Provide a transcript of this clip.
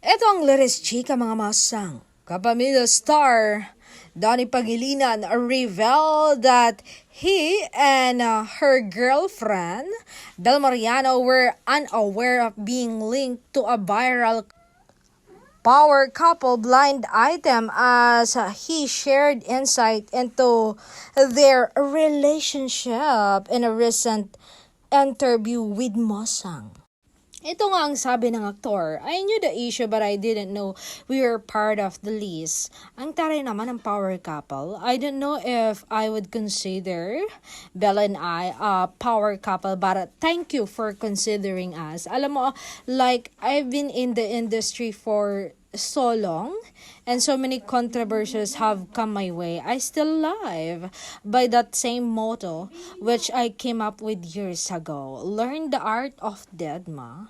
Ito ang Laris Chika mga masang. Kapamilya star Donnie Pangilinan revealed that he and her girlfriend, Del Mariano, were unaware of being linked to a viral power couple blind item as he shared insight into their relationship in a recent interview with Mosang. Ito nga ang sabi ng aktor, I knew the issue but I didn't know we were part of the list. Ang taray naman ng power couple, I don't know if I would consider Bella and I a power couple but thank you for considering us. Alam mo, like I've been in the industry for so long and so many controversies have come my way. I still live by that same motto which I came up with years ago. Learn the art of deadma.